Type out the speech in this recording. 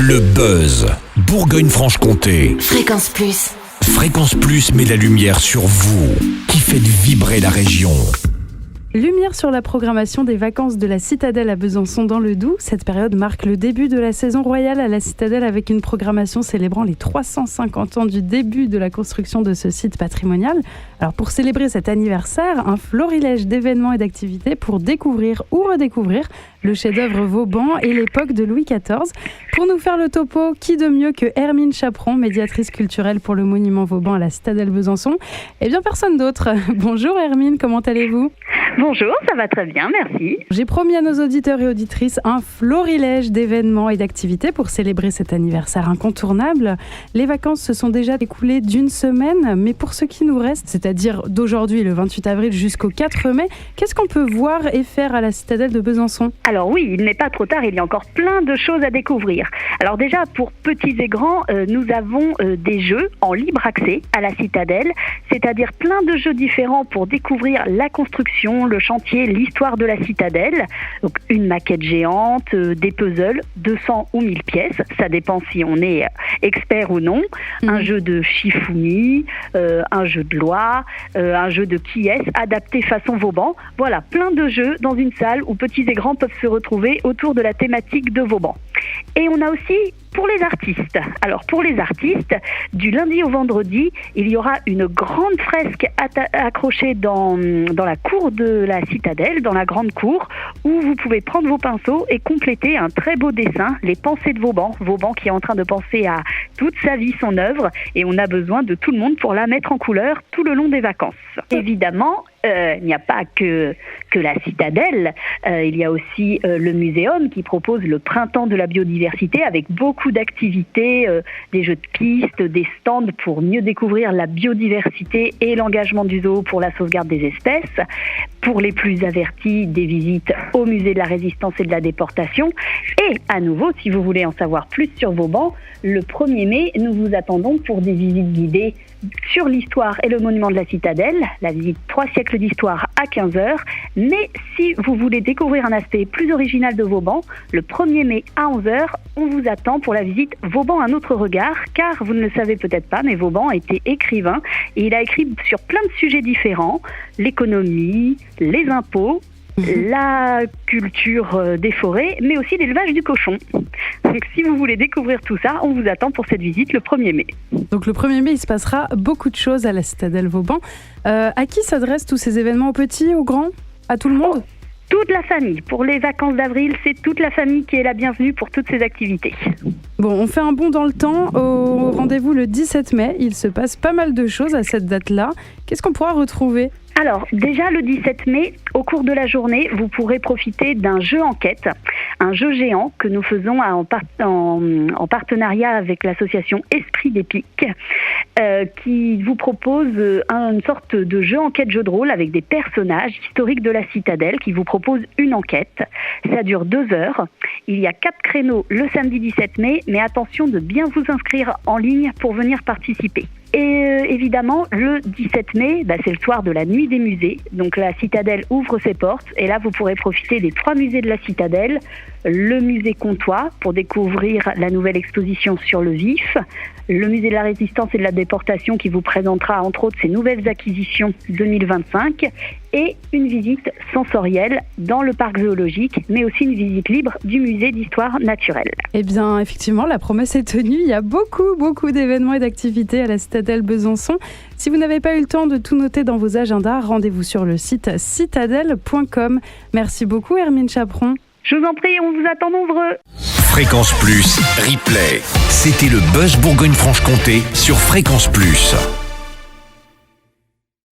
Le buzz Bourgogne-Franche-Comté. Fréquence Plus. Fréquence Plus met la lumière sur vous, qui faites vibrer la région. Lumière sur la programmation des vacances de la Citadelle à Besançon dans le Doubs. Cette période marque le début de la saison royale à la Citadelle avec une programmation célébrant les 350 ans du début de la construction de ce site patrimonial. Alors pour célébrer cet anniversaire, un florilège d'événements et d'activités pour découvrir ou redécouvrir le chef-d'œuvre Vauban et l'époque de Louis XIV. Pour nous faire le topo, qui de mieux que Hermine Chaperon, médiatrice culturelle pour le monument Vauban à la Citadelle Besançon? Eh bien personne d'autre. Bonjour Hermine, comment allez-vous? Bonjour, ça va très bien, merci. J'ai promis à nos auditeurs et auditrices un florilège d'événements et d'activités pour célébrer cet anniversaire incontournable. Les vacances se sont déjà écoulées d'une semaine, mais pour ce qui nous reste, c'est-à-dire d'aujourd'hui le 28 avril jusqu'au 4 mai, qu'est-ce qu'on peut voir et faire à la Citadelle de Besançon? Alors oui, il n'est pas trop tard, il y a encore plein de choses à découvrir. Alors déjà, pour petits et grands, nous avons des jeux en libre accès à la Citadelle, c'est-à-dire plein de jeux différents pour découvrir la construction, le chantier, l'histoire de la Citadelle. Donc une maquette géante, des puzzles, 200 ou 1000 pièces, ça dépend si on est expert ou non. Un jeu de Shifumi, un jeu de loi, un jeu de qui est adapté façon Vauban. Voilà, plein de jeux dans une salle où petits et grands peuvent se retrouver autour de la thématique de Vauban. Et on a aussi pour les artistes. Alors pour les artistes, du lundi au vendredi, il y aura une grande fresque accrochée dans la cour de la Citadelle, dans la grande cour, où vous pouvez prendre vos pinceaux et compléter un très beau dessin, les pensées de Vauban. Vauban qui est en train de penser à toute sa vie, son œuvre, et on a besoin de tout le monde pour la mettre en couleur tout le long des vacances. Évidemment, il n'y a pas que la Citadelle, il y a aussi le muséum qui propose le printemps de la biodiversité avec beaucoup d'activités, des jeux de pistes, des stands pour mieux découvrir la biodiversité et l'engagement du zoo pour la sauvegarde des espèces. Pour les plus avertis, des visites au musée de la Résistance et de la Déportation. Et à nouveau, si vous voulez en savoir plus sur Vauban, le 1er mai, nous vous attendons pour des visites guidées sur l'histoire et le monument de la Citadelle, la visite 3 siècles d'histoire à 15h. Mais si vous voulez découvrir un aspect plus original de Vauban, le 1er mai à 11h, on vous attend pour la visite Vauban un autre regard, car vous ne le savez peut-être pas, mais Vauban était écrivain et il a écrit sur plein de sujets différents, l'économie, les impôts, la culture des forêts, mais aussi l'élevage du cochon. Donc si vous voulez découvrir tout ça, on vous attend pour cette visite le 1er mai. Donc le 1er mai, il se passera beaucoup de choses à la Citadelle Vauban. À qui s'adressent tous ces événements, aux petits, aux grands, à tout le monde? Toute la famille. Pour les vacances d'avril, c'est toute la famille qui est la bienvenue pour toutes ces activités. Bon, on fait un bond dans le temps. Au rendez-vous le 17 mai, il se passe pas mal de choses à cette date-là. Qu'est-ce qu'on pourra retrouver ? Alors, déjà le 17 mai, au cours de la journée, vous pourrez profiter d'un jeu enquête, un jeu géant que nous faisons en partenariat avec l'association Esprit d'Épique, qui vous propose une sorte de jeu enquête jeu de rôle avec des personnages historiques de la Citadelle qui vous propose une enquête. Ça dure 2 heures. Il y a 4 créneaux le samedi 17 mai, mais attention de bien vous inscrire en ligne pour venir participer. Et évidemment, le 17 mai, c'est le soir de la nuit des musées. Donc la Citadelle ouvre ses portes et là, vous pourrez profiter des 3 musées de la Citadelle. Le musée Comtois pour découvrir la nouvelle exposition sur le vif. Le musée de la Résistance et de la Déportation qui vous présentera entre autres ses nouvelles acquisitions 2025. Et une visite sensorielle dans le parc zoologique, mais aussi une visite libre du musée d'histoire naturelle. Eh bien, effectivement, la promesse est tenue. Il y a beaucoup d'événements et d'activités à la Citadelle Besançon. Si vous n'avez pas eu le temps de tout noter dans vos agendas, rendez-vous sur le site citadelle.com. Merci beaucoup, Hermine Chaperon. Je vous en prie, on vous attend nombreux. Fréquence Plus, replay. C'était le buzz Bourgogne-Franche-Comté sur Fréquence Plus.